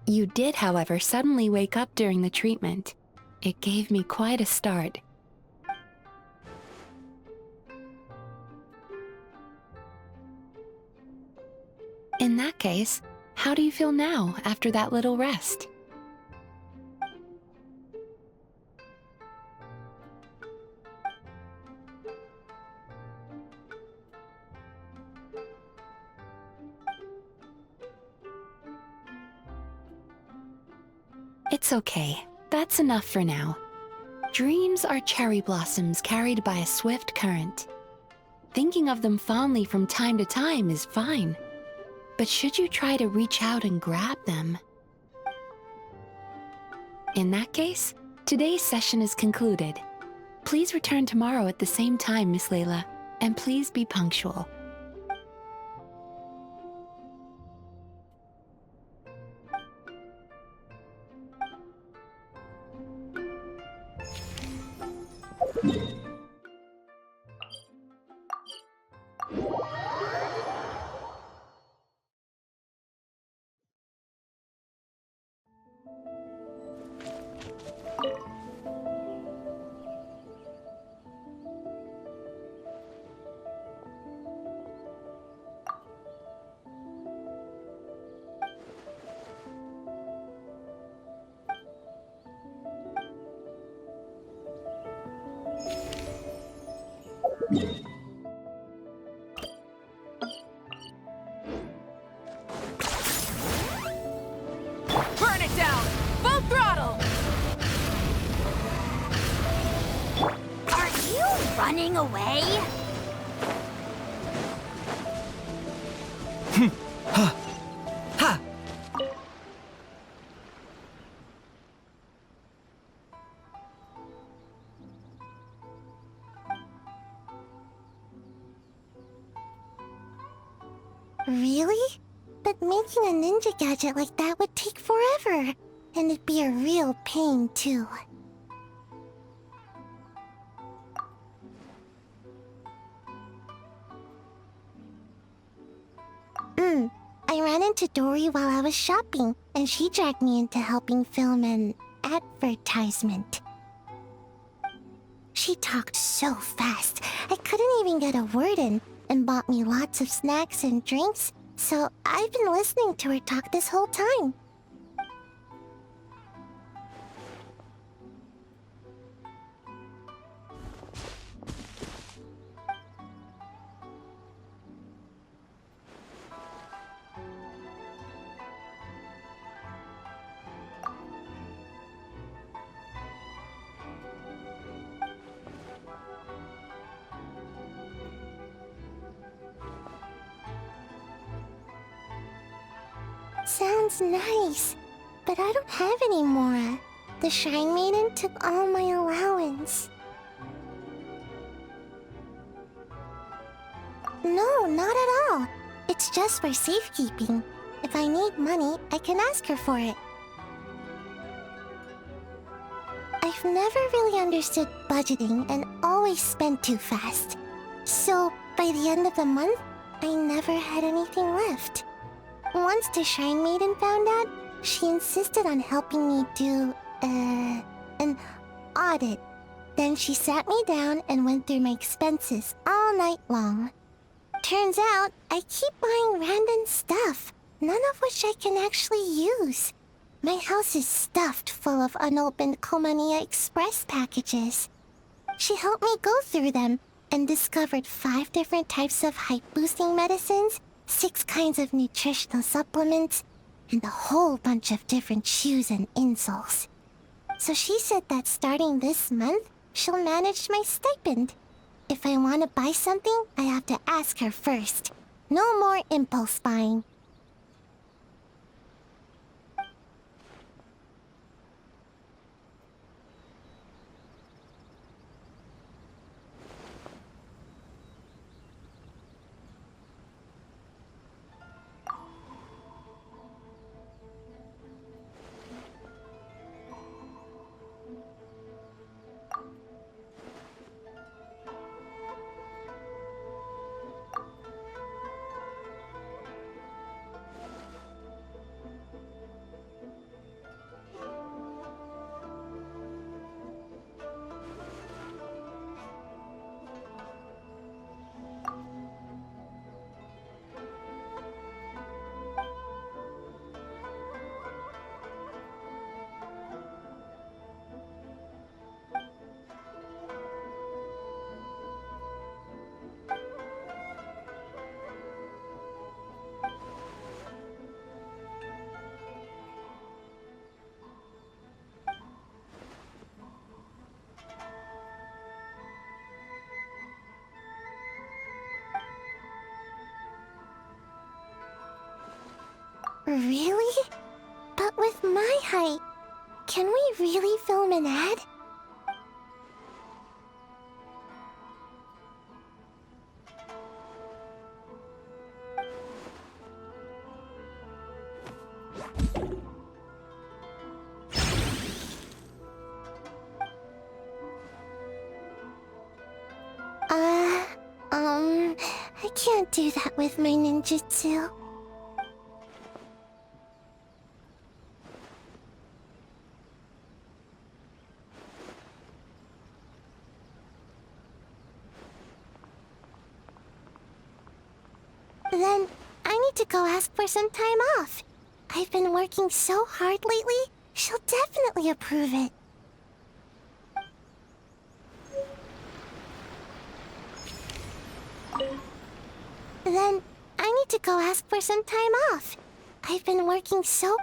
You did, however, suddenly wake up during the treatment. It gave me quite a start. In that case, how do you feel now after that little rest? It's okay. That's enough for now. Dreams are cherry blossoms carried by a swift current. Thinking of them fondly from time to time is fine. But should you try to reach out and grab them? In that case, today's session is concluded. Please return tomorrow at the same time, Miss Layla, and please be punctual. Burn it down! Full throttle! running away? Really? But making a ninja gadget like that would take forever. And it'd be a real pain, too. I ran into Dory while I was shopping, and she dragged me into helping film an advertisement. She talked so fast, I couldn't even get a word in, and bought me lots of snacks and drinks, so I've been listening to her talk this whole time. Sounds nice, but I don't have any more. The Shrine Maiden took all my allowance. No, not at all. It's just for safekeeping. If I need money, I can ask her for it. I've never really understood budgeting and always spent too fast. So, by the end of the month, I never had anything left. Once the Shrine Maiden found out, she insisted on helping me do, an audit. Then she sat me down and went through my expenses all night long. Turns out, I keep buying random stuff, none of which I can actually use. My house is stuffed full of unopened Komania Express packages. She helped me go through them and discovered 5 different types of height-boosting medicines, 6 kinds of nutritional supplements, and a whole bunch of different shoes and insoles. So she said that starting this month, she'll manage my stipend. If I want to buy something, I have to ask her first. No more impulse buying. Really? But with my height, can we really film an ad? I can't do that with my ninjutsu. Then I need to go ask for some time off. I've been working so hard lately, she'll definitely approve it. Then I need to go ask for some time off. I've been working so...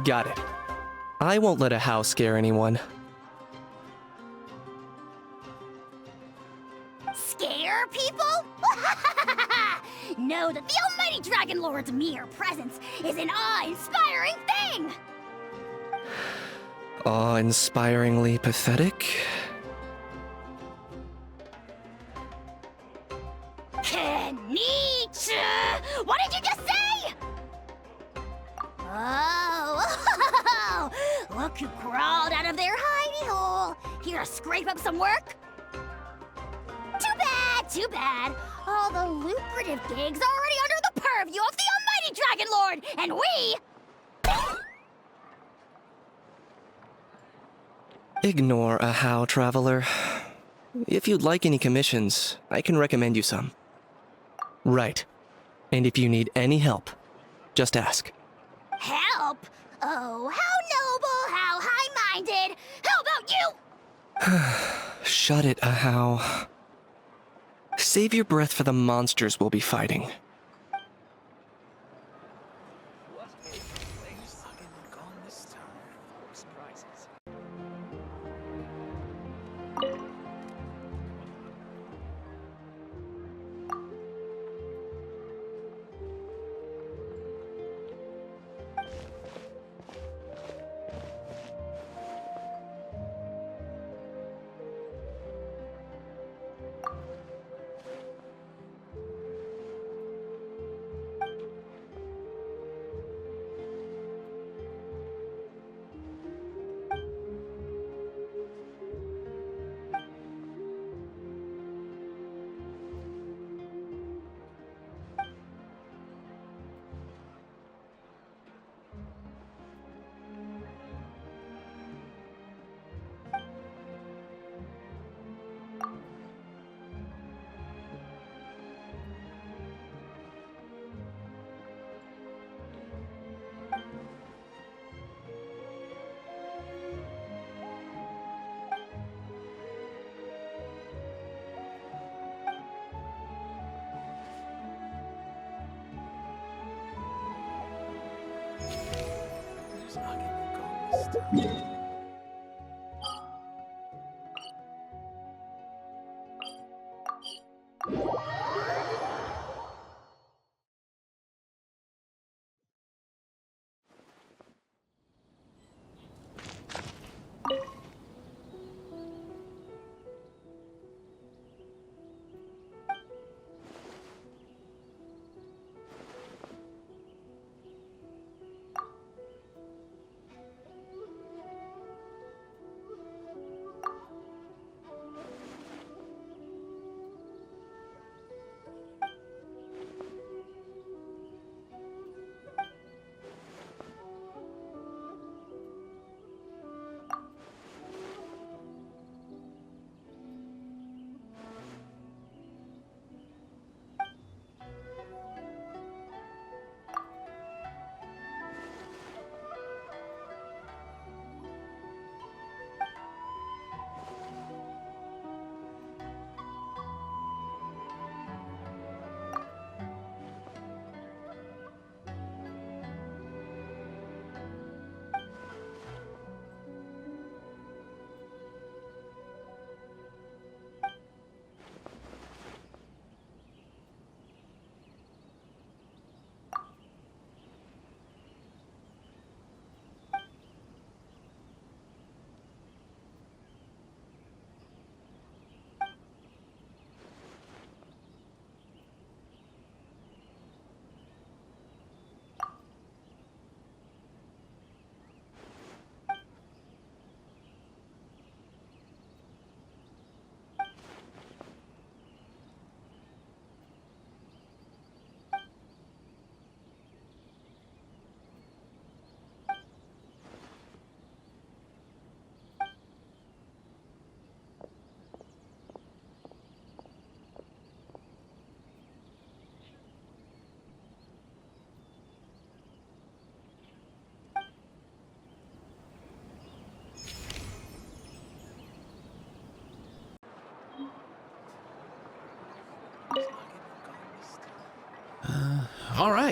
Got it. I won't let a house scare anyone. Scare people? Know that the almighty Dragon Lord's mere presence is an awe-inspiring thing! Awe-inspiringly pathetic? Kenichi! What did you just say? Oh, look who crawled out of their hidey hole. Here to scrape up some work? Too bad, too bad. All the lucrative gigs already under the purview of the almighty Dragon Lord, and we... Ignore a how, traveler. If you'd like any commissions, I can recommend you some. Right. And if you need any help, just ask. Help? Oh, how noble, how high-minded. How about you? Shut it, Ahau. Save your breath for the monsters we'll be fighting.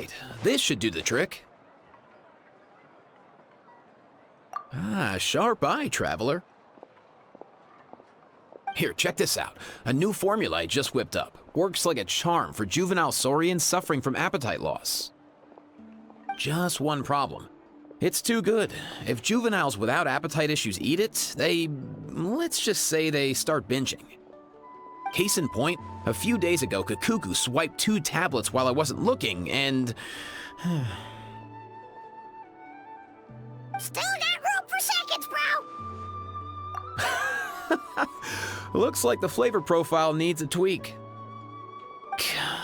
right, this should do the trick. Ah, sharp eye, Traveler. Here, check this out. A new formula I just whipped up. Works like a charm for juvenile saurians suffering from appetite loss. Just one problem. It's too good. If juveniles without appetite issues eat it, let's just say they start binging. Case in point, a few days ago, Kakuku swiped 2 tablets while I wasn't looking, and... Still got room for seconds, bro! Looks like the flavor profile needs a tweak.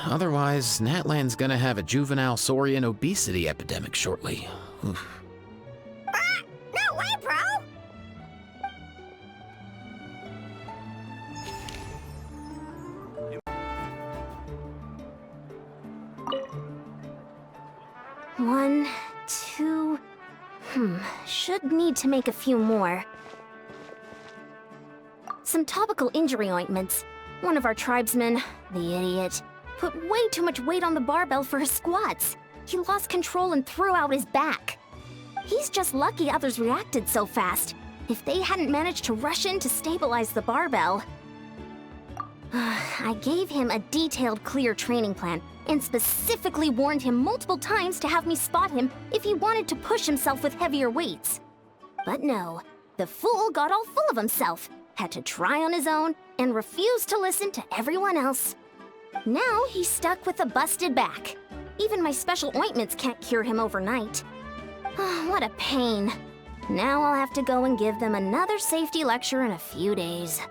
Otherwise, Natlan's gonna have a juvenile saurian obesity epidemic shortly. Oof. No way, bro! One, two... should need to make a few more. Some topical injury ointments. One of our tribesmen, the idiot, put way too much weight on the barbell for his squats. He lost control and threw out his back. He's just lucky others reacted so fast. If they hadn't managed to rush in to stabilize the barbell... I gave him a detailed, clear training plan and specifically warned him multiple times to have me spot him if he wanted to push himself with heavier weights. But no, the fool got all full of himself, had to try on his own, and refused to listen to everyone else. Now he's stuck with a busted back. Even my special ointments can't cure him overnight. What a pain. Now I'll have to go and give them another safety lecture in a few days.